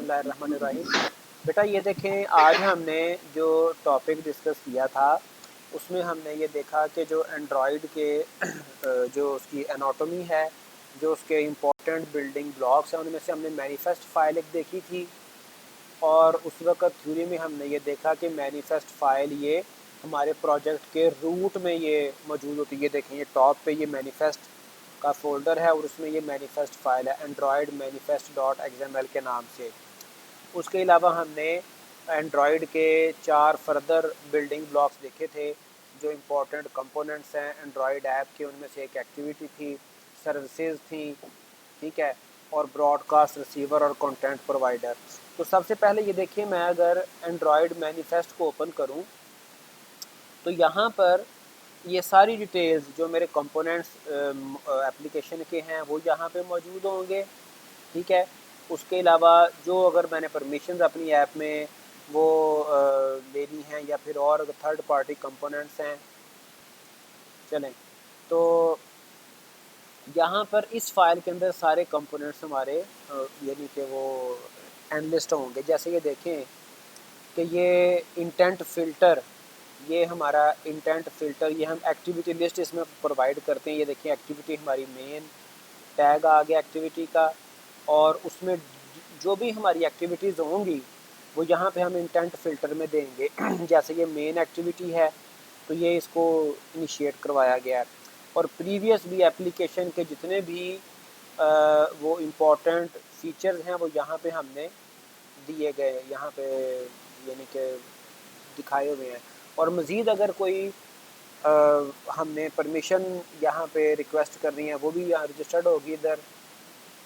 बिस्मिल्लाहिर्रहमानिर्रहीम। बेटा ये देखें, आज हमने जो टॉपिक डिस्कस किया था उसमें हमने ये देखा कि जो एंड्रॉयड के जो उसकी एनाटॉमी है, जो उसके इम्पोर्टेंट बिल्डिंग ब्लॉक्स हैं, उनमें से हमने मैनिफेस्ट फाइल एक देखी थी। और उस वक्त थ्योरी में हमने ये देखा कि मैनिफेस्ट फाइल ये हमारे प्रोजेक्ट के रूट में ये मौजूद होती है। ये देखें, ये टॉप पे ये मैनिफेस्ट का फोल्डर है और उसमें ये मैनिफेस्ट फाइल है एंड्रॉयड मैनिफेस्ट डॉट एक्सएमएल के नाम से। उसके अलावा हमने एंड्रॉयड के 4 फर्दर बिल्डिंग ब्लॉक्स देखे थे जो इम्पोर्टेंट कंपोनेंट्स हैं एंड्रॉयड ऐप के। उनमें से एक एक्टिविटी थी, सर्विसेज थी, ठीक है, और ब्रॉडकास्ट रिसीवर और कंटेंट प्रोवाइडर। तो सबसे पहले ये देखिए, मैं अगर एंड्रॉयड मैनिफेस्ट को ओपन करूं तो यहाँ पर ये सारी डिटेल्स जो मेरे कंपोनेंट्स एप्लीकेशन के हैं वो यहाँ पे मौजूद होंगे, ठीक है। उसके अलावा जो अगर मैंने परमिशंस अपनी ऐप में वो लेनी है या फिर और थर्ड पार्टी कंपोनेंट्स हैं, चलें तो यहाँ पर इस फाइल के अंदर सारे कंपोनेंट्स हमारे यानी कि वो एनलिस्ट होंगे। जैसे ये देखें कि ये इंटेंट फ़िल्टर, ये हमारा इंटेंट फ़िल्टर, ये हम एक्टिविटी लिस्ट इसमें प्रोवाइड करते हैं। ये देखिए, एक्टिविटी हमारी मेन टैग आ गया एक्टिविटी का, और उसमें जो भी हमारी एक्टिविटीज़ होंगी वो यहाँ पे हम इंटेंट फ़िल्टर में देंगे। जैसे ये मेन एक्टिविटी है तो ये इसको इनिशिएट करवाया गया है, और प्रीवियस भी एप्लीकेशन के जितने भी वो इम्पोर्टेंट फीचर्स हैं वो यहाँ पे हमने दिए गए, यहाँ पे यानी कि दिखाए हुए हैं। और मज़ीद अगर कोई हमने परमिशन यहाँ पे रिक्वेस्ट करनी है वो भी यहाँ रजिस्टर्ड होगी, इधर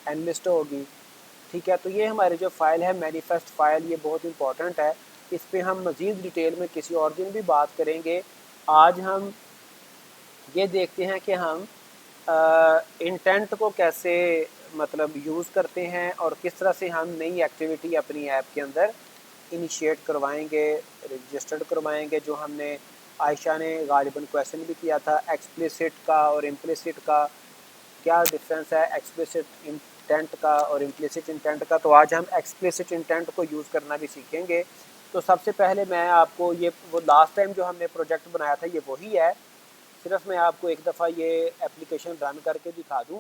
एनलिस्ट होगी, ठीक है। तो ये हमारी जो फ़ाइल है मैनिफेस्ट फ़ाइल, ये बहुत इंपॉर्टेंट है। इस पे हम मज़ीद डिटेल में किसी और दिन भी बात करेंगे। आज हम ये देखते हैं कि हम इंटेंट को कैसे मतलब यूज़ करते हैं और किस तरह से हम नई एक्टिविटी अपनी ऐप के अंदर इनिशिएट करवाएंगे, रजिस्टर्ड करवाएंगे। जो हमने आयशा ने गालिबन क्वेश्चन भी किया था, एक्सप्लिसिट का और इम्प्लिसिट का क्या डिफरेंस है, एक्सप्लिसिट इंटेंट का और इम्प्लिसिट इंटेंट का। तो आज हम एक्सप्लिसिट इंटेंट को यूज़ करना भी सीखेंगे। तो सबसे पहले मैं आपको ये वो लास्ट टाइम जो हमने प्रोजेक्ट बनाया था ये वही है, सिर्फ मैं आपको एक दफ़ा ये एप्लीकेशन रन करके दिखा दूं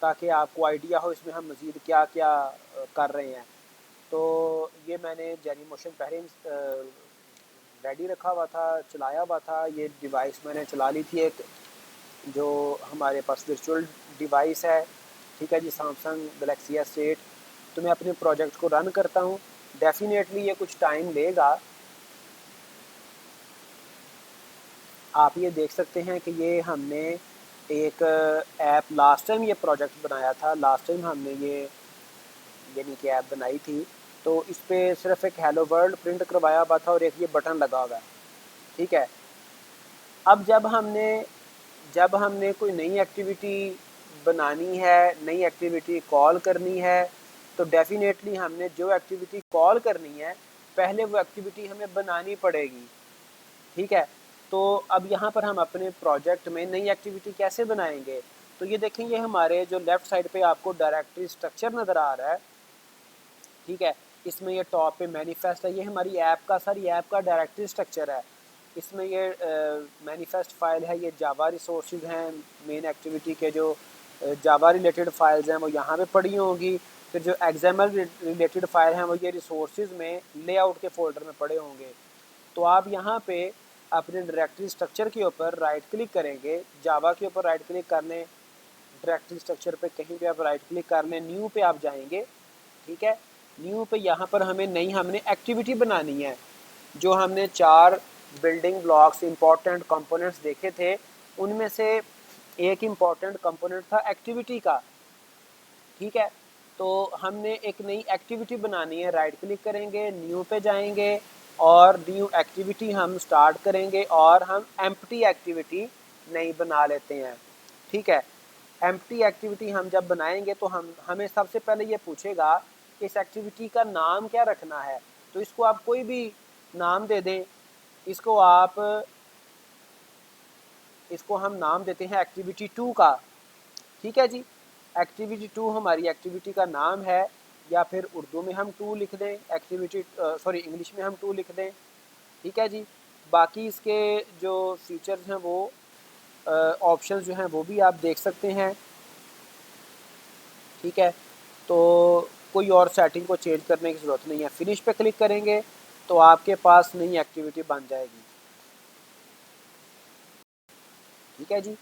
ताकि आपको आइडिया हो इसमें हम मज़ीद क्या क्या कर रहे हैं। तो ये मैंने जेनी मोशन पहले रेडी रखा हुआ था, चलाया हुआ था। ये डिवाइस मैंने चला ली थी एक, जो हमारे पास वर्चुअल डिवाइस है, ठीक है जी, सैमसंग गैलेक्सी S8। तो मैं अपने प्रोजेक्ट को रन करता हूँ। डेफिनेटली ये कुछ टाइम लेगा। आप ये देख सकते हैं कि ये हमने एक ऐप लास्ट टाइम ये प्रोजेक्ट बनाया था, लास्ट टाइम हमने ये यानी कि ऐप बनाई थी। तो इस पर सिर्फ एक हेलो वर्ल्ड प्रिंट करवाया हुआ था और एक ये बटन लगा हुआ है, ठीक है। अब जब हमने कोई नई एक्टिविटी बनानी है, नई एक्टिविटी कॉल करनी है, तो डेफिनेटली हमने जो एक्टिविटी कॉल करनी है पहले वो एक्टिविटी हमें बनानी पड़ेगी, ठीक है। तो अब यहाँ पर हम अपने प्रोजेक्ट में नई एक्टिविटी कैसे बनाएंगे, तो ये देखेंगे हमारे जो लेफ़्ट साइड पे आपको डायरेक्टरी स्ट्रक्चर नज़र आ रहा है, ठीक है। इसमें ये टॉप पे मैनिफेस्ट है, ये हमारी ऐप का, सारी ऐप का डायरेक्टरी स्ट्रक्चर है। इसमें ये मैनिफेस्ट फाइल है, ये जावा रिसोर्सेज हैं, मेन एक्टिविटी के जो जावा रिलेटेड फाइल्स हैं वो यहाँ पे पड़ी होंगी। फिर जो एक्सएमएल रिलेटेड फाइल हैं वो ये रिसोर्सेज में लेआउट के फोल्डर में पड़े होंगे। तो आप यहाँ पे अपने डायरेक्टरी स्ट्रक्चर के ऊपर राइट क्लिक करेंगे, जावा के ऊपर राइट क्लिक कर लें, डायरेक्टरी स्ट्रक्चर पे कहीं पे आप राइट क्लिक कर लें, न्यू पे आप जाएंगे, ठीक है। न्यू पे यहाँ पर हमने एक्टिविटी बनानी है। जो हमने 4 बिल्डिंग ब्लॉक्स इंपॉर्टेंट कंपोनेंट्स देखे थे उनमें से एक इम्पॉर्टेंट कंपोनेंट था एक्टिविटी का, ठीक है। तो हमने एक नई एक्टिविटी बनानी है, राइट क्लिक करेंगे, न्यू पे जाएंगे और न्यू एक्टिविटी हम स्टार्ट करेंगे और हम एम्प्टी एक्टिविटी नई बना लेते हैं, ठीक है। एम्प्टी एक्टिविटी हम जब बनाएंगे तो हमें सबसे पहले ये पूछेगा कि इस एक्टिविटी का नाम क्या रखना है। तो इसको आप कोई भी नाम दे दें, इसको हम नाम देते हैं एक्टिविटी 2 का, ठीक है जी। एक्टिविटी 2 हमारी एक्टिविटी का नाम है। या फिर उर्दू में हम टू लिख दें, एक्टिविटी सॉरी इंग्लिश में हम टू लिख दें। ठीक है जी। बाकी इसके जो फीचर्स हैं वो ऑप्शंस जो हैं वो भी आप देख सकते हैं। ठीक है, तो कोई और सेटिंग को चेंज करने की ज़रूरत नहीं है। फिनिश पे क्लिक करेंगे तो आपके पास नई एक्टिविटी बन जाएगी। ठीक है जी,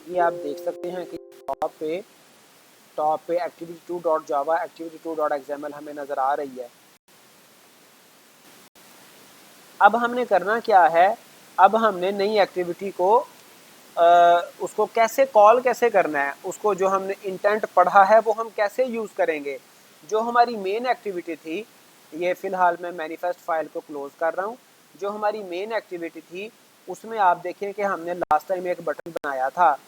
ये आप देख सकते हैं कि टॉप पे एक्टिविटी 2.java एक्टिविटी 2.xml हमें नज़र आ रही है। अब हमने करना क्या है, अब हमने नई एक्टिविटी को उसको कैसे कॉल कैसे करना है, उसको जो हमने इंटेंट पढ़ा है वो हम कैसे यूज़ करेंगे। जो हमारी मेन एक्टिविटी थी, ये फ़िलहाल मैं मैनिफेस्ट फाइल को क्लोज़ कर रहा हूँ। जो हमारी मेन एक्टिविटी थी उसमें आप देखें कि हमने लास्ट टाइम एक बटन बनाया था।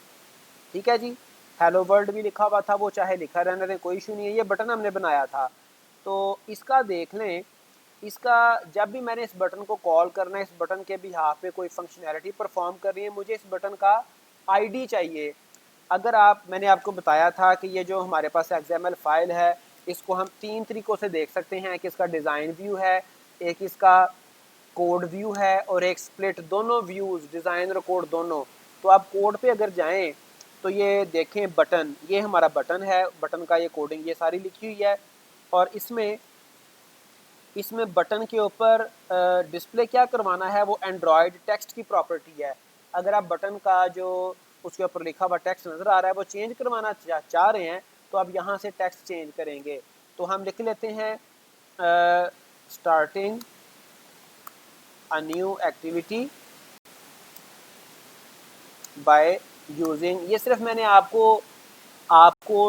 ठीक है जी, हेलो वर्ल्ड भी लिखा हुआ था, वो चाहे लिखा रहने दें, कोई इशू नहीं है। ये बटन हमने बनाया था, तो इसका देख लें। इसका जब भी मैंने इस बटन को कॉल करना है, इस बटन के बिहाफ पे कोई फंक्शनैलिटी परफॉर्म कर रही है, मुझे इस बटन का आईडी चाहिए। अगर मैंने आपको बताया था कि ये जो हमारे पास XML फाइल है, इसको हम 3 तरीक़ों से देख सकते हैं कि इसका डिज़ाइन व्यू है, एक इसका कोड व्यू है और एक स्प्लिट। दोनों व्यूज़, डिज़ाइन और कोड दोनों। तो आप कोड पे अगर जाएं तो ये देखें बटन, ये हमारा बटन है, बटन का ये कोडिंग ये सारी लिखी हुई है। और इसमें बटन के ऊपर डिस्प्ले क्या करवाना है, वो एंड्रॉयड टेक्स्ट की प्रॉपर्टी है। अगर आप बटन का जो उसके ऊपर लिखा हुआ टेक्स्ट नज़र आ रहा है वो चेंज करवाना चाह रहे हैं, तो आप यहाँ से टेक्स्ट चेंज करेंगे। तो हम लिख लेते हैं starting a new activity by using. ये सिर्फ मैंने आपको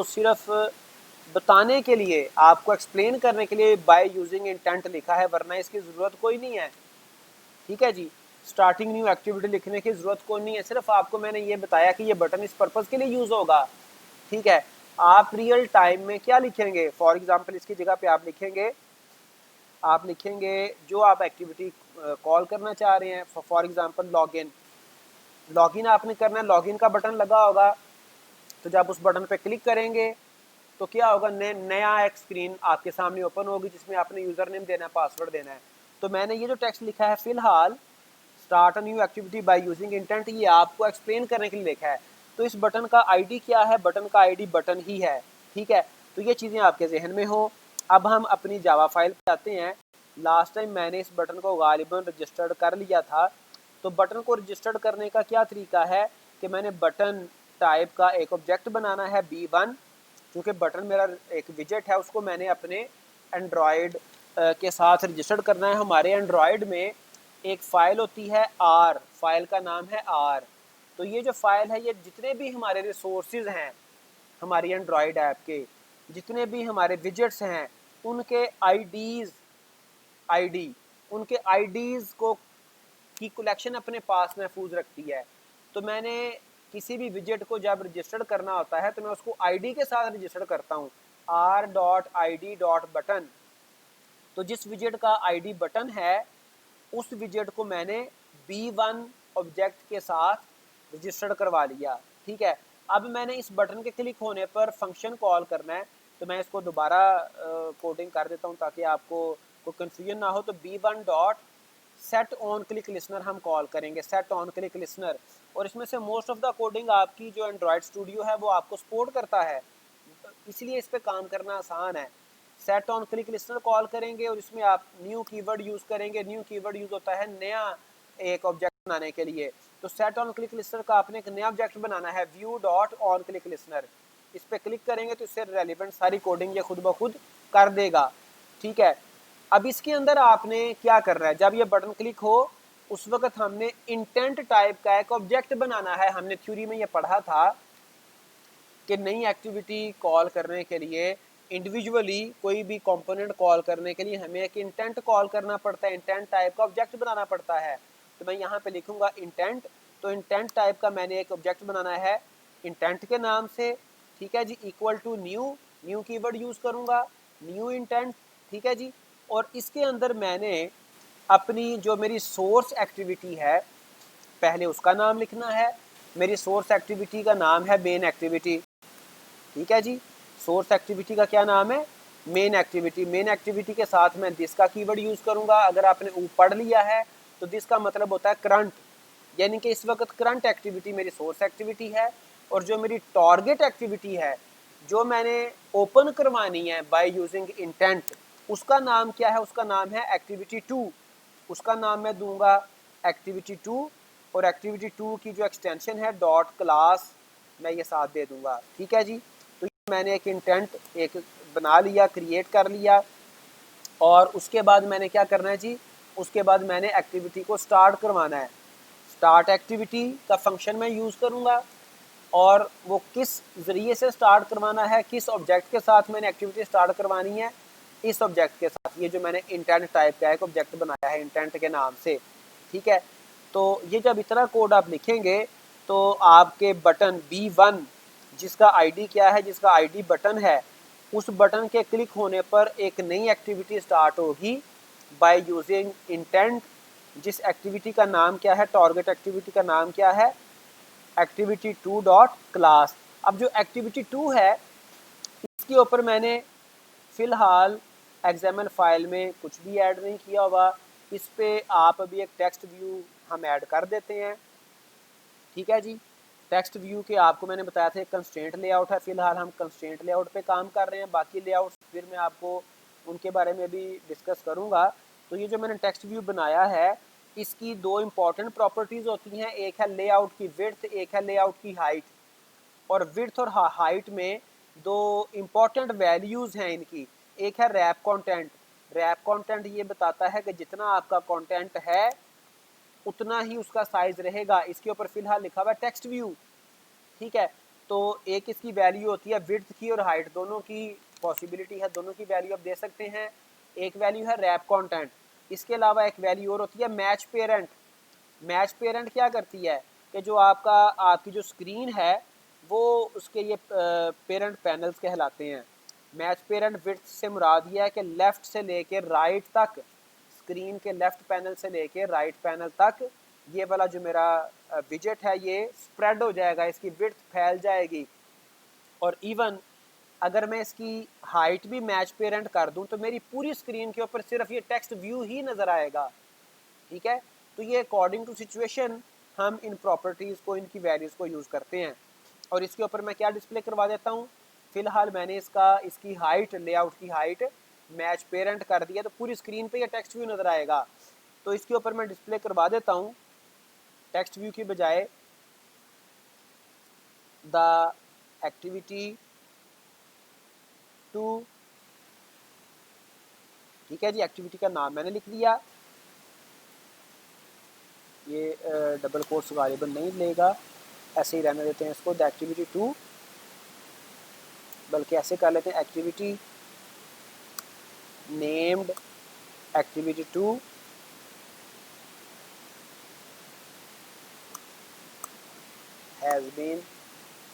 सिर्फ बताने के लिए, आपको एक्सप्लेन करने के लिए बाय यूजिंग इंटेंट लिखा है, वरना इसकी ज़रूरत कोई नहीं है। ठीक है जी, स्टार्टिंग न्यू एक्टिविटी लिखने की ज़रूरत कोई नहीं है, सिर्फ आपको मैंने ये बताया कि ये बटन इस पर्पज़ के लिए यूज़ होगा। ठीक है, आप रियल टाइम में क्या लिखेंगे, फॉर एग्जांपल इसकी जगह पे आप लिखेंगे जो आप एक्टिविटी कॉल करना चाह रहे हैं। फॉर एग्जांपल लॉगिन आपने करना है, लॉगिन का बटन लगा होगा, तो जब उस बटन पे क्लिक करेंगे तो क्या होगा, नया एक स्क्रीन आपके सामने ओपन होगी जिसमें आपने यूज़र नेम देना है, पासवर्ड देना है। तो मैंने ये जो टेक्स्ट लिखा है फ़िलहाल, start a new activity by using intent, ये आपको एक्सप्लेन करने के लिए लिखा है। तो इस बटन का आईडी क्या है, बटन का आईडी बटन ही है। ठीक है, तो ये चीज़ें आपके जहन में हो। अब हम अपनी जावा फाइल पे आते हैं। लास्ट टाइम मैंने इस बटन को गालिबन रजिस्टर्ड कर लिया था। तो बटन को रजिस्टर्ड करने का क्या तरीका है कि मैंने बटन टाइप का एक ऑब्जेक्ट बनाना है B1, क्योंकि बटन मेरा एक विजेट है, उसको मैंने अपने एंड्रॉयड के साथ रजिस्टर्ड करना है। हमारे एंड्रॉयड में एक फ़ाइल होती है R, फाइल का नाम है R। तो ये जो फाइल है, ये जितने भी हमारे रिसोर्सेज हैं, हमारी एंड्रॉयड ऐप के जितने भी हमारे विजेट्स हैं, उनके उनके आईडीज़ को की कलेक्शन अपने पास महफूज रखती है। तो मैंने किसी भी विजेट को जब रजिस्टर्ड करना होता है तो मैं उसको आईडी के साथ रजिस्टर्ड करता हूँ, r.id.button। तो जिस विजेट का आईडी बटन है, उस विजेट को मैंने B1 ऑब्जेक्ट के साथ रजिस्टर्ड करवा लिया। ठीक है, अब मैंने इस बटन के क्लिक होने पर फंक्शन कॉल करना है। तो मैं इसको दोबारा कोडिंग कर देता हूँ ताकि आपको कोई कन्फ्यूजन ना हो। तो B1 dot set on click listener हम कॉल करेंगे, सेट ऑन क्लिक लिसनर। और इसमें से मोस्ट ऑफ द कोडिंग आपकी जो एंड्रॉयड स्टूडियो है वो आपको सपोर्ट करता है, इसलिए इस पर काम करना आसान है। Set on click listener call करेंगे और इसमें आप न्यू कीवर्ड यूज़ करेंगे। न्यू कीवर्ड यूज़ होता है नया एक ऑब्जेक्ट बनाने के लिए। तो सेट ऑन क्लिक लिसनर का आपने एक नया ऑब्जेक्ट बनाना है, view dot on click listener. इस पर क्लिक करेंगे तो इससे रेलिवेंट सारी कोडिंग ये खुद ब खुद कर देगा। ठीक है, अब इसके अंदर आपने क्या करना है, जब ये बटन क्लिक हो उस वक्त हमने इंटेंट टाइप का एक ऑब्जेक्ट बनाना है। हमने थ्योरी में ये पढ़ा था कि नई एक्टिविटी कॉल करने के लिए, इंडिविजुअली कोई भी कंपोनेंट कॉल करने के लिए हमें एक इंटेंट कॉल करना पड़ता है, इंटेंट टाइप का ऑब्जेक्ट बनाना पड़ता है। तो मैं यहाँ पे लिखूंगा इंटेंट। तो इंटेंट टाइप का मैंने एक ऑब्जेक्ट बनाना है इंटेंट के नाम से। ठीक है जी, equal to new keyword use करूँगा, न्यू इंटेंट। ठीक है जी, और इसके अंदर मैंने अपनी जो मेरी सोर्स एक्टिविटी है पहले उसका नाम लिखना है। मेरी सोर्स एक्टिविटी का नाम है मेन एक्टिविटी। ठीक है जी, सोर्स एक्टिविटी का क्या नाम है, मेन एक्टिविटी के साथ मैं दिस का कीवर्ड यूज़ करूँगा। अगर आपने पढ़ लिया है तो दिस का मतलब होता है करंट, यानी कि इस वक्त करंट एक्टिविटी मेरी सोर्स एक्टिविटी है, और जो मेरी टारगेट एक्टिविटी है जो मैंने ओपन करवानी है बाय यूजिंग इंटेंट, उसका नाम क्या है? उसका नाम है एक्टिविटी 2। उसका नाम मैं दूंगा एक्टिविटी 2, और एक्टिविटी 2 की जो एक्सटेंशन है डॉट क्लास मैं ये साथ दे दूंगा। ठीक है जी। तो मैंने एक इंटेंट एक बना लिया, क्रिएट कर लिया, और उसके बाद मैंने क्या करना है जी, उसके बाद मैंने एक्टिविटी को स्टार्ट करवाना है। स्टार्ट एक्टिविटी का फंक्शन मैं यूज़ करूँगा, और वो किस ज़रिए से स्टार्ट करवाना है, किस ऑब्जेक्ट के साथ मैंने एक्टिविटी स्टार्ट करवानी है, इस ऑब्जेक्ट के साथ। ये जो मैंने इंटेंट टाइप का एक ऑब्जेक्ट बनाया है इंटेंट के नाम से। ठीक है। तो ये जब इतना कोड आप लिखेंगे तो आपके बटन B1 जिसका आईडी क्या है, जिसका आईडी बटन है, उस बटन के क्लिक होने पर एक नई एक्टिविटी स्टार्ट होगी बाय यूजिंग इंटेंट, जिस एक्टिविटी का नाम क्या है, टारगेट एक्टिविटी का नाम क्या है, एक्टिविटी 2 डॉट क्लास। अब जो एक्टिविटी 2 है इसके ऊपर मैंने फ़िलहाल XML फाइल में कुछ भी ऐड नहीं किया हुआ। इस पे आप अभी एक टेक्स्ट व्यू हम ऐड कर देते हैं। ठीक है जी। टेक्स्ट व्यू के आपको मैंने बताया था कंस्ट्रेंट लेआउट है, फ़िलहाल हम कंस्ट्रेंट लेआउट पे काम कर रहे हैं। बाकी लेआउट फिर मैं आपको उनके बारे में भी डिस्कस करूँगा। तो ये जो मैंने टेक्स्ट व्यू बनाया है इसकी दो इम्पॉर्टेंट प्रॉपर्टीज़ होती हैं, एक है लेआउट की विड्थ, एक है लेआउट की हाइट। और विड्थ और हाइट में दो इम्पॉर्टेंट वैल्यूज़ हैं इनकी। एक है रैप कंटेंट। रैप कंटेंट ये बताता है कि जितना आपका कंटेंट है उतना ही उसका साइज रहेगा। इसके ऊपर फिलहाल लिखा हुआ है टेक्स्ट व्यू। ठीक है। तो एक इसकी वैल्यू होती है विड्थ की और हाइट, दोनों की पॉसिबिलिटी है, दोनों की वैल्यू आप दे सकते हैं। एक वैल्यू है रैप कंटेंट। इसके अलावा एक वैल्यू और होती है मैच पेरेंट। मैच पेरेंट क्या करती है कि जो आपकी जो स्क्रीन है वो उसके ये पेरेंट पैनल्स कहलाते हैं। मैच पेरेंट विड्थ से मुराद ये है कि लेफ़्ट से लेके राइट तक, स्क्रीन के लेफ़्ट पैनल से लेके राइट पैनल तक ये वाला जो मेरा विजेट है ये स्प्रेड हो जाएगा, इसकी विड्थ फैल जाएगी। और इवन अगर मैं इसकी हाइट भी मैच पेरेंट कर दूं तो मेरी पूरी स्क्रीन के ऊपर सिर्फ ये टेक्स्ट व्यू ही नज़र आएगा। ठीक है। तो ये अकॉर्डिंग टू सिचुएशन हम इन प्रॉपर्टीज़ को, इनकी वैल्यूज़ को यूज़ करते हैं। और इसके ऊपर मैं क्या डिस्प्ले करवा देता हूँ, फ़िलहाल मैंने इसकी हाइट, लेआउट की हाइट मैच पेरेंट कर दिया, तो पूरी स्क्रीन पे ये टेक्स्ट व्यू नज़र आएगा। तो इसके ऊपर मैं डिस्प्ले करवा देता हूँ टेक्स्ट व्यू की बजाय द एक्टिविटी 2। ठीक है जी। एक्टिविटी का नाम मैंने लिख दिया, ये डबल कोट्स गालिबन नहीं लेगा, ऐसे ही रहने देते हैं इसको, द एक्टिविटी 2, बल्कि ऐसे कर लेते हैं activity named activity 2 has been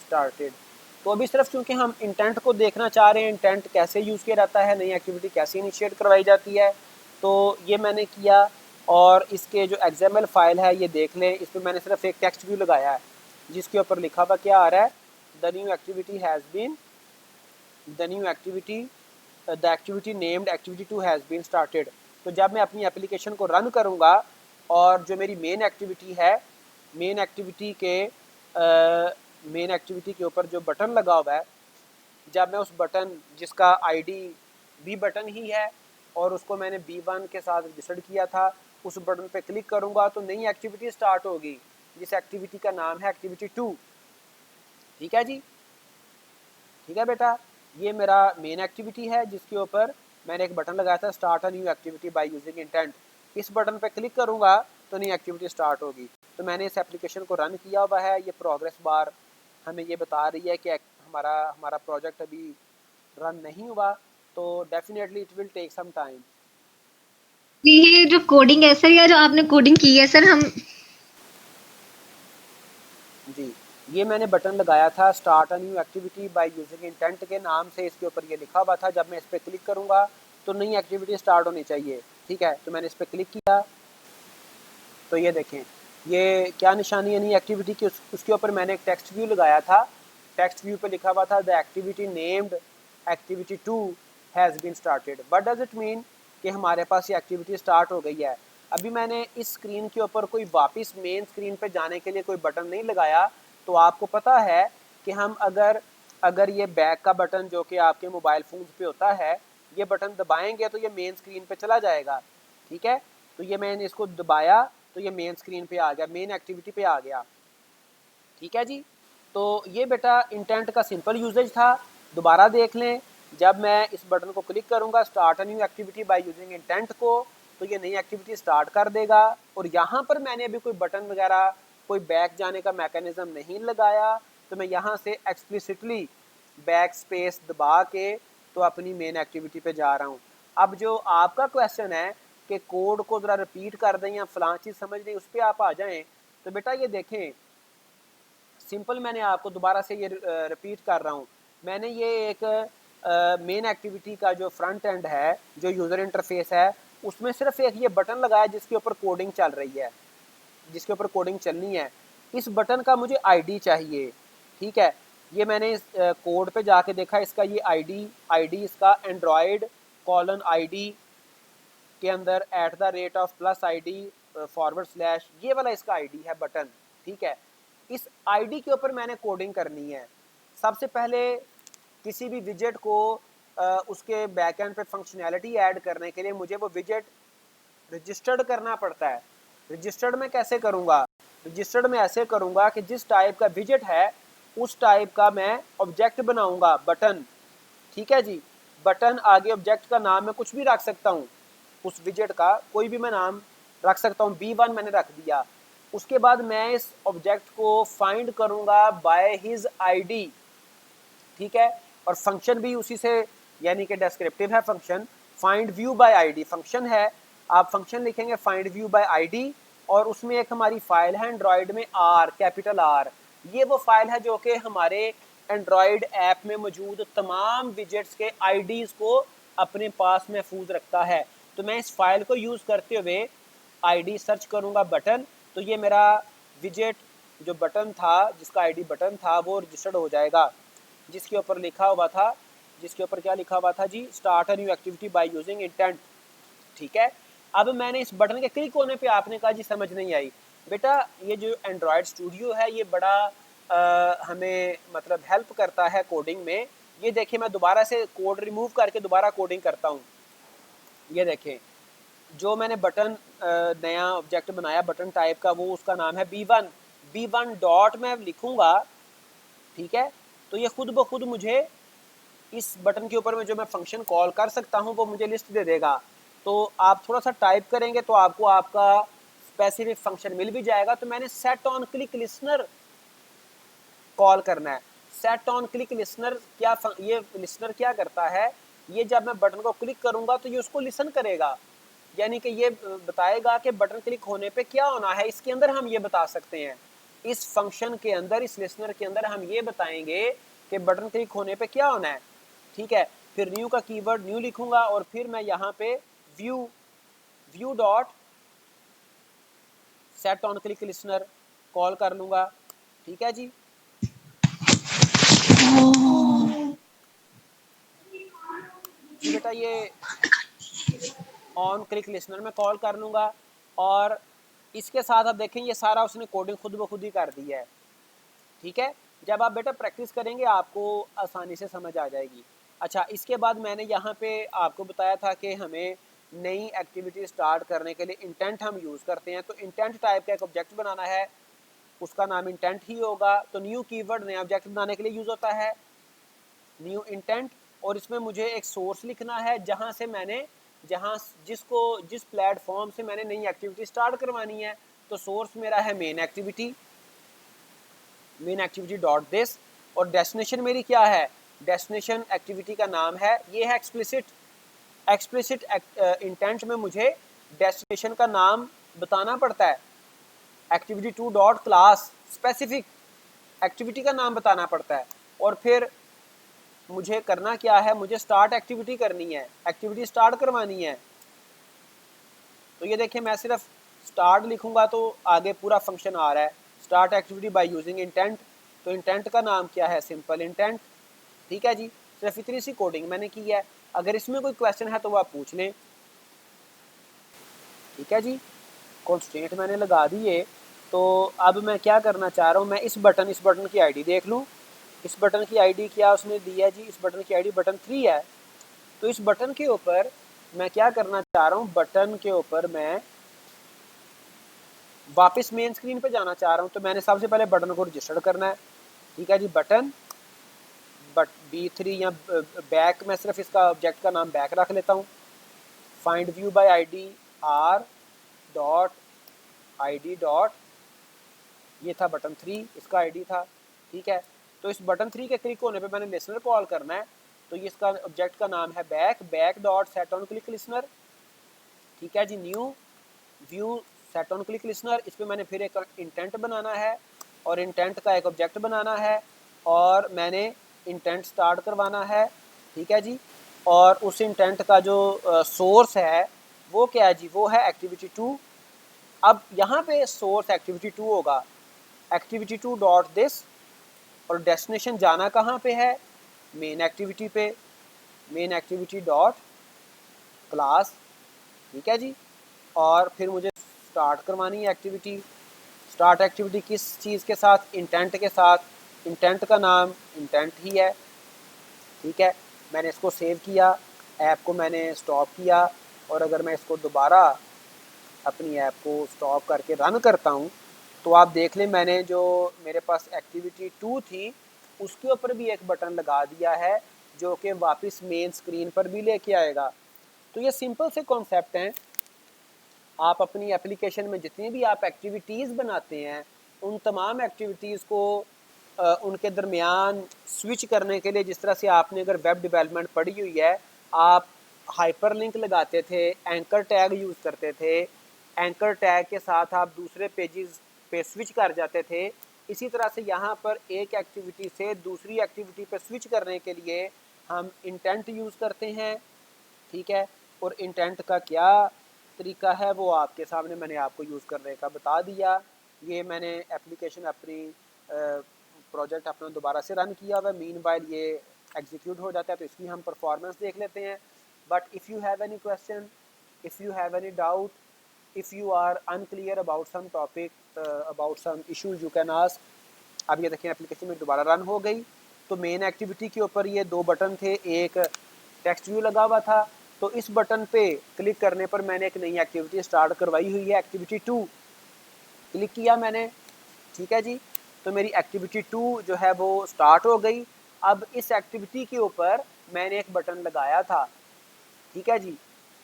started. तो अभी सिर्फ चूंकि हम इंटेंट को देखना चाह रहे हैं, इंटेंट कैसे यूज़ किया जाता है, नई एक्टिविटी कैसे इनिशिएट करवाई जाती है, तो ये मैंने किया। और इसके जो XML फाइल है ये देख लें, इस पर मैंने सिर्फ एक टेक्स्ट व्यू लगाया है जिसके ऊपर लिखा हुआ क्या आ रहा है, the new activity has been, the new activity, the activity named activity 2 has been started. तो जब मैं अपनी एप्लीकेशन को रन करूँगा और जो मेरी मेन एक्टिविटी है, मेन एक्टिविटी के ऊपर जो बटन लगा हुआ है, जब मैं उस बटन जिसका आईडी बी बटन ही है और उसको मैंने B1 के साथ रजिस्टर्ड किया था, उस बटन पे क्लिक करूँगा तो नई एक्टिविटी स्टार्ट होगी, जिस एक्टिविटी का नाम है एक्टिविटी 2। ठीक है जी। ठीक है बेटा। ये मेरा मेन एक्टिविटी है जिसके ऊपर मैंने एक बटन लगाया था start a new activity by using intent. इस बटन पे क्लिक करूँगा तो नई एक्टिविटी स्टार्ट होगी। तो मैंने इस एप्लीकेशन को रन किया हुआ है। ये प्रोग्रेस बार हमें ये बता रही है कि हमारा प्रोजेक्ट अभी रन नहीं हुआ, तो definitely it will take some time. ये जो कोडिंग है सर, या जो आपने कोडिंग की है सर, हम जी, ये मैंने बटन लगाया था start a new activity by using intent के नाम से, इसके ऊपर ये लिखा हुआ था। जब मैं इस पर क्लिक करूँगा तो नई एक्टिविटी स्टार्ट होनी चाहिए। ठीक है। तो मैंने इस पर क्लिक किया तो ये देखें ये क्या निशानी है नई एक्टिविटी की, उसके ऊपर मैंने एक टेक्स्ट व्यू लगाया था। टेक्स्ट व्यू पे लिखा हुआ था the activity named activity 2 has been started. What does it mean कि हमारे पास ये एक्टिविटी स्टार्ट हो गई है। अभी मैंने इस स्क्रीन के ऊपर कोई वापस मेन स्क्रीन पे जाने के लिए कोई बटन नहीं लगाया। तो आपको पता है कि हम अगर ये बैक का बटन जो कि आपके मोबाइल फ़ोन पे होता है, ये बटन दबाएंगे तो ये मेन स्क्रीन पे चला जाएगा। ठीक है, तो ये मैंने इसको दबाया तो ये मेन स्क्रीन पे आ गया, मेन एक्टिविटी पे आ गया। ठीक है जी, तो ये बेटा इंटेंट का सिंपल यूजेज था। दोबारा देख लें, जब मैं इस बटन को क्लिक करूंगा start a new activity by using intent को, तो ये नई एक्टिविटी स्टार्ट कर देगा। और यहाँ पर मैंने अभी कोई बटन वगैरह कोई बैक जाने का मैकेनिज्म नहीं लगाया, तो मैं यहाँ से एक्सप्लिसिटली बैक स्पेस दबा के तो अपनी मेन एक्टिविटी पे जा रहा हूँ। अब जो आपका क्वेश्चन है कि कोड को ज़रा रिपीट कर दें या फलां चीज़ समझ लें, उस पर आप आ जाएं। तो बेटा ये देखें, सिंपल मैंने आपको दोबारा से ये रिपीट कर रहा हूँ। मैंने ये एक मेन एक्टिविटी का जो फ्रंट एंड है, जो यूज़र इंटरफेस है, उसमें सिर्फ एक ये बटन लगाया जिसके ऊपर कोडिंग चल रही है, जिसके ऊपर कोडिंग चलनी है। इस बटन का मुझे आईडी चाहिए। ठीक है, ये मैंने इस कोड पे जाके देखा, इसका ये आईडी इसका Android:id के अंदर @+ID ये वाला इसका आईडी है बटन। ठीक है, इस आईडी के ऊपर मैंने कोडिंग करनी है। सबसे पहले किसी भी विजेट को उसके बैकएंड पे फंक्शनैलिटी ऐड करने के लिए मुझे वो विजेट रजिस्टर्ड करना पड़ता है। रजिस्टर्ड में कैसे करूँगा? रजिस्टर्ड में ऐसे करूँगा कि जिस टाइप का विजेट है उस टाइप का मैं ऑब्जेक्ट बनाऊँगा, बटन। ठीक है जी, बटन आगे ऑब्जेक्ट का नाम मैं कुछ भी रख सकता हूँ, उस विजेट का कोई भी मैं नाम रख सकता हूँ। B1 मैंने रख दिया। उसके बाद मैं इस ऑब्जेक्ट को फाइंड करूँगा बाय हिज आईडी। ठीक है, और फंक्शन भी उसी से, यानी कि डिस्क्रिप्टिव है function, find view bye ID function है। आप फंक्शन लिखेंगे फाइंड व्यू बाय आईडी, और उसमें एक हमारी फाइल है एंड्रॉयड में कैपिटल आर। ये वो फाइल है जो कि हमारे एंड्रॉयड ऐप में मौजूद तमाम विजेट्स के आईडीज़ को अपने पास महफूज रखता है। तो मैं इस फाइल को यूज़ करते हुए आईडी सर्च करूँगा बटन, तो ये मेरा विजेट जो बटन था, जिसका आईडी बटन था, वो रजिस्टर्ड हो जाएगा, जिसके ऊपर लिखा हुआ था, जिसके ऊपर क्या लिखा हुआ था जी, start a new activity by using intent. ठीक है, अब मैंने इस बटन के क्लिक होने पे आपने कहा जी समझ नहीं आई। बेटा ये जो एंड्रॉयड स्टूडियो है ये बड़ा हमें मतलब हेल्प करता है कोडिंग में। ये देखिए, मैं दोबारा से कोड रिमूव करके दोबारा कोडिंग करता हूँ। ये देखें, जो मैंने बटन नया ऑब्जेक्ट बनाया बटन टाइप का, वो उसका नाम है B1 डॉट मैं लिखूँगा। ठीक है, तो ये खुद ब खुद मुझे इस बटन के ऊपर में जो मैं फंक्शन कॉल कर सकता हूँ वो मुझे लिस्ट दे देगा। तो आप थोड़ा सा टाइप करेंगे तो आपको आपका स्पेसिफिक फंक्शन मिल भी जाएगा। तो मैंने set on click listener call करना है। सेट ऑन क्लिक लिसनर क्या, ये लिसनर क्या करता है, ये जब मैं बटन को क्लिक करूँगा तो ये उसको लिसन करेगा, यानी कि ये बताएगा कि बटन क्लिक होने पे क्या होना है। इसके अंदर हम ये बता सकते हैं, इस फंक्शन के अंदर, इस लिसनर के अंदर हम ये बताएंगे कि बटन क्लिक होने पे क्या होना है। ठीक है, फिर न्यू का कीवर्ड न्यू लिखूंगा, और फिर मैं यहाँ पे view dot set on click listener call कर लूँगा। ठीक है जी, जी बेटा ये ऑन क्लिक लिसनर में कॉल कर लूँगा, और इसके साथ आप देखें ये सारा उसने कोडिंग खुद ब खुद ही कर दी है। ठीक है, जब आप बेटा प्रैक्टिस करेंगे आपको आसानी से समझ आ जाएगी। अच्छा, इसके बाद मैंने यहाँ पे आपको बताया था कि हमें नई एक्टिविटी स्टार्ट करने के लिए इंटेंट हम यूज़ करते हैं। तो इंटेंट टाइप का एक ऑब्जेक्ट बनाना है, उसका नाम इंटेंट ही होगा। तो न्यू कीवर्ड नया ऑब्जेक्ट बनाने के लिए यूज़ होता है, न्यू इंटेंट। और इसमें मुझे एक सोर्स लिखना है जहाँ से मैंने जिस प्लेटफॉर्म से मैंने नई एक्टिविटी स्टार्ट करवानी है। तो सोर्स मेरा है मेन एक्टिविटी डॉट दिस, और डेस्टिनेशन मेरी क्या है, डेस्टिनेशन एक्टिविटी का नाम है, ये है एक्सप्लिसिट इंटेंट में मुझे डेस्टिनेशन का नाम बताना पड़ता है। Activity 2 dot class specific activity का नाम बताना पड़ता है। और फिर मुझे करना क्या है, मुझे स्टार्ट एक्टिविटी करनी है, एक्टिविटी स्टार्ट करवानी है। तो ये देखिए, मैं सिर्फ स्टार्ट लिखूंगा तो आगे पूरा फंक्शन आ रहा है, start activity by using intent. तो इंटेंट का नाम क्या है, सिंपल इंटेंट। ठीक है जी, सिर्फ इतनी सी कोडिंग मैंने की है। अगर इसमें कोई क्वेश्चन है तो वो आप पूछ लें। ठीक है जी, कॉन्स्टेंट मैंने लगा दिए। तो अब मैं क्या करना चाह रहा हूँ, मैं इस बटन की आईडी देख लूँ। इस बटन की आईडी क्या उसने दी है जी, इस बटन की आईडी बटन 3 है। तो इस बटन के ऊपर मैं क्या करना चाह रहा हूँ, बटन के ऊपर मैं वापस मेन स्क्रीन पे जाना चाह रहा हूँ। तो मैंने सबसे पहले बटन को रजिस्टर करना है। ठीक है जी, बटन B3 या बैक, मैं सिर्फ इसका ऑब्जेक्ट का नाम बैक रख लेता हूँ। Find view bye ID R dot ID dot, ये था बटन 3, इसका आईडी था। ठीक है, तो इस बटन 3 के क्लिक होने पे मैंने लिसनर कॉल करना है। तो ये इसका ऑब्जेक्ट का नाम है back dot set on click listener. ठीक है जी, new view set on click listener, इस पर मैंने फिर एक इंटेंट बनाना है और इंटेंट का एक ऑब्जेक्ट बनाना है और मैंने इंटेंट स्टार्ट करवाना है। ठीक है जी, और उस इंटेंट का जो सोर्स है वो क्या है जी, वो है एक्टिविटी 2। अब यहाँ पे सोर्स एक्टिविटी 2 होगा, एक्टिविटी 2 डॉट दिस, और डेस्टिनेशन जाना कहाँ पे है, मेन एक्टिविटी पे, मेन एक्टिविटी डॉट क्लास। ठीक है जी, और फिर मुझे स्टार्ट करवानी है एक्टिविटी। स्टार्ट एक्टिविटी किस चीज़ के साथ, इंटेंट के साथ। इंटेंट का नाम इंटेंट ही है। ठीक है, मैंने इसको सेव किया, ऐप को मैंने स्टॉप किया, और अगर मैं इसको दोबारा अपनी ऐप को स्टॉप करके रन करता हूँ तो आप देख लें, मैंने जो मेरे पास एक्टिविटी 2 थी उसके ऊपर भी एक बटन लगा दिया है जो कि वापस मेन स्क्रीन पर भी लेके आएगा। तो ये सिंपल से कॉन्सेप्ट हैं। आप अपनी एप्लीकेशन में जितनी भी आप एक्टिविटीज़ बनाते हैं उन तमाम एक्टिविटीज़ को उनके दरमियान स्विच करने के लिए, जिस तरह से आपने अगर वेब डेवलपमेंट पढ़ी हुई है, आप हाइपरलिंक लगाते थे, एंकर टैग यूज़ करते थे, एंकर टैग के साथ आप दूसरे पेजेस पे स्विच कर जाते थे। इसी तरह से यहाँ पर एक एक्टिविटी से दूसरी एक्टिविटी पे स्विच करने के लिए हम इंटेंट यूज़ करते हैं। ठीक है, और इंटेंट का क्या तरीका है वो आपके सामने मैंने आपको यूज़ करने का बता दिया। ये मैंने एप्लीकेशन अपनी प्रोजेक्ट अपना दोबारा से रन किया हुआ, मीन वाइल ये एग्जीक्यूट हो जाता है। तो इसकी हम परफॉर्मेंस देख लेते हैं। But if you have any question, if you have any doubt, if you are unclear about some topic, about some issues, you can ask. अब ये देखें एप्लीकेशन में दोबारा रन हो गई। तो मेन एक्टिविटी के ऊपर ये 2 बटन थे, एक टेक्स्ट व्यू लगा हुआ था। तो इस बटन पे क्लिक करने पर मैंने एक नई एक्टिविटी स्टार्ट करवाई हुई है, एक्टिविटी 2। क्लिक किया मैंने। ठीक है जी, तो मेरी एक्टिविटी 2 जो है वो स्टार्ट हो गई। अब इस एक्टिविटी के ऊपर मैंने एक बटन लगाया था। ठीक है जी,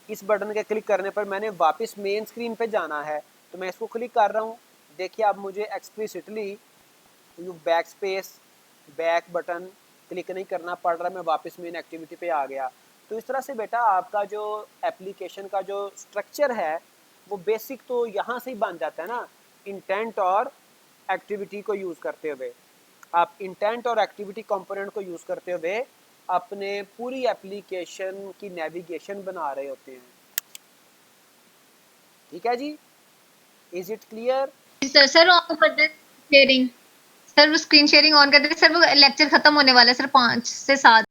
इस बटन के क्लिक करने पर मैंने वापस मेन स्क्रीन पे जाना है। तो मैं इसको क्लिक कर रहा हूँ। देखिए अब मुझे explicitly back space, back button click नहीं करना पड़ रहा, मैं वापस मेन एक्टिविटी पे आ गया। तो इस तरह से बेटा आपका जो एप्लीकेशन का जो स्ट्रक्चर है वो बेसिक तो यहाँ से ही बन जाता है ना, इंटेंट और एक्टिविटी को यूज़ करते हुए। आप इंटेंट और एक्टिविटी कंपोनेंट को यूज़ करते हुए अपने पूरी एप्लीकेशन की नेविगेशन बना रहे होते हैं। ठीक है जी, is it clear? Sir sir on कर दे शेयरिंग। सर वो स्क्रीन शेयरिंग ऑन कर दे सर, वो लेक्चर खत्म होने वाला है सर 5 से 7।